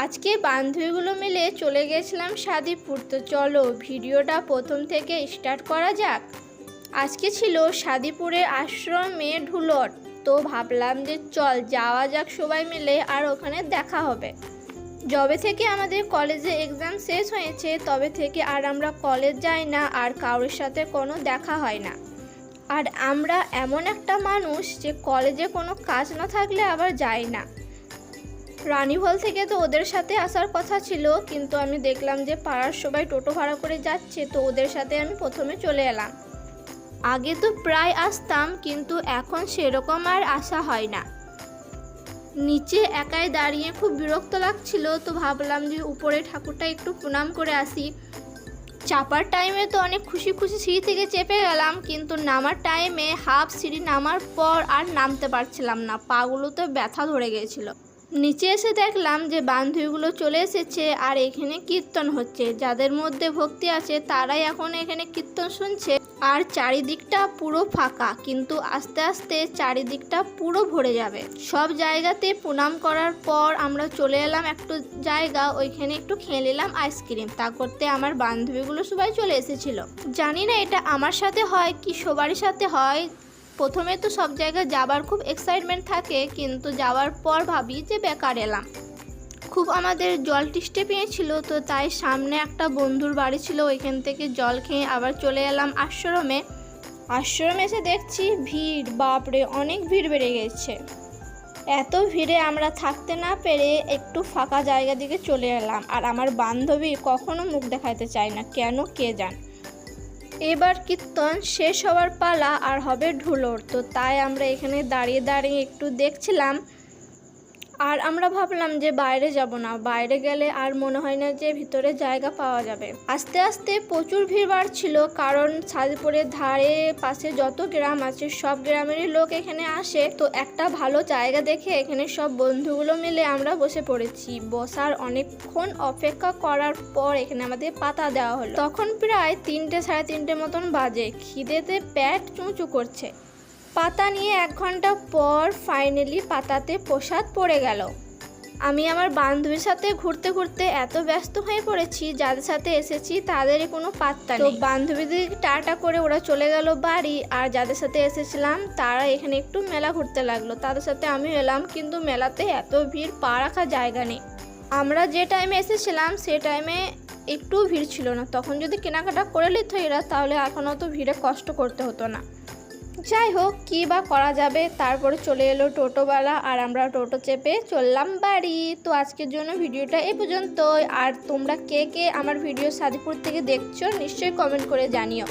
আজকে বান্ধবীগুলো মিলে চলে গেছিলাম সাদিপুর। তো চলো ভিডিওটা প্রথম থেকে স্টার্ট করা যাক। আজকে ছিল সাদিপুরের আশ্রমে ঢুলট। তো ভাবলাম যে চল যাওয়া যাক সবাই মিলে, আর ওখানে দেখা হবে। যবে থেকে আমাদের কলেজে এক্সাম শেষ হয়েছে তবে থেকে আর আমরা কলেজ যাই না, আর কারোর সাথে কোনো দেখা হয় না। আর আমরা এমন একটা মানুষ যে কলেজে কোনো কাজ না থাকলে আবার যাই না। রানীভল থেকে তো ওদের সাথে আসার কথা ছিল, কিন্তু আমি দেখলাম যে পাড়ার সবাই টোটো ভাড়া করে যাচ্ছে, তো ওদের সাথে আমি প্রথমে চলে এলাম। আগে তো প্রায় আসতাম, কিন্তু এখন সেরকম আর আসা হয় না। নিচে একাই দাঁড়িয়ে খুব বিরক্ত লাগছিল, তো ভাবলাম যে উপরে ঠাকুরটা একটু প্রণাম করে আসি। চাপার টাইমে তো অনেক খুশি খুশি সিঁড়ি থেকে চেপে গেলাম, কিন্তু নামার টাইমে হাফ সিঁড়ি নামার পর আর নামতে পারছিলাম না, পাগুলোতে ব্যথা ধরে গিয়েছিল। নিচে এসে দেখলাম যে বান্ধবীগুলো চলে এসেছে আর এখানে কীর্তন হচ্ছে। যাদের মধ্যে ভক্তি আছে তারাই এখন এখানে কীর্তন শুনছে। আর চারিদিকটা পুরো ফাঁকা, কিন্তু আস্তে আস্তে চারিদিকটা পুরো ভরে যাবে। সব জায়গাতে প্রণাম করার পর আমরা চলে এলাম একটু জায়গা, ওইখানে একটু খেয়ে নিলাম আইসক্রিম। তা করতে আমার বান্ধবীগুলো সবাই চলে এসেছিল। জানি না এটা আমার সাথে হয় কি সবারই সাথে হয়। প্রথমে তো সব জায়গায় যাবার খুব এক্সাইটমেন্ট থাকে, কিন্তু যাওয়ার পর ভাবি যে বেকার এলাম। খুব আমাদের জল টিস্টে পেয়েছিল, তো তাই সামনে একটা বন্ধুর বাড়ি ছিল, ওইখান থেকে জল খেয়ে আবার চলে এলাম আশ্রমে। আশ্রমে এসে দেখছি ভিড়, বাপরে অনেক ভিড় বেড়ে গেছে। এত ভিড়ে আমরা থাকতে না পেরে একটু ফাঁকা জায়গা দিকে চলে এলাম। আর আমার বান্ধবী কখনো মুখ দেখাতে চায় না, কেন কে জান। এবার কীর্তন শেষ হওয়ার পালা, আর হবে ঢুলোর। তো তাই আমরা এখানে দাঁড়িয়ে দাঁড়িয়ে একটু দেখছিলাম। আর আমরা ভাবলাম যে বাইরে যাব না, বাইরে গেলে আর মনে হয় না যে ভিতরে জায়গা পাওয়া যাবে। আস্তে আস্তে প্রচুর ভিড় বাড়ছিল, কারণ সাদিপুরের ধারে পাশে যত গ্রাম আছে সব গ্রামেরই লোক এখানে আসে। তো একটা ভালো জায়গা দেখে এখানে সব বন্ধুগুলো মিলে আমরা বসে পড়েছি। বসার অনেকক্ষণ অপেক্ষা করার পর এখানে আমাদের পাতা দেওয়া হলো। তখন প্রায় 3টে সাড়ে 3টে মতন বাজে, খিদেতে পেট চুঁচু করছে। পাতা নিয়ে 1 ঘন্টা পর ফাইনালি পাতাতে প্রসাদ পড়ে গেল। আমি আমার বান্ধবীর সাথে ঘুরতে ঘুরতে এত ব্যস্ত হয়ে পড়েছি, যাদের সাথে এসেছি তাদেরই কোনো পাত্তা নেই। তো বান্ধবীদের টাটা করে ওরা চলে গেল বাড়ি, আর যাদের সাথে এসেছিলাম তারা এখানে একটু মেলা ঘুরতে লাগলো। তাদের সাথে আমি এলাম, কিন্তু মেলাতে এত ভিড়, পা রাখার জায়গা নেই। আমরা যে টাইমে এসেছিলাম সে টাইমে একটু ভিড় ছিল না। তখন যদি কেনাকাটা করে নিত এরা, তাহলে এখন অত ভিড়ে কষ্ট করতে হতো না। যাই হোক, কী বা করা যাবে। তারপরে চলে এলো টোটোওয়ালা, আর আমরা টোটো চেপে চললাম বাড়ি। তো আজকের জন্য ভিডিওটা এই পর্যন্তই। আর তোমরা কে কে আমার ভিডিও সাদিপুর থেকে দেখছো নিশ্চয়ই কমেন্ট করে জানিও।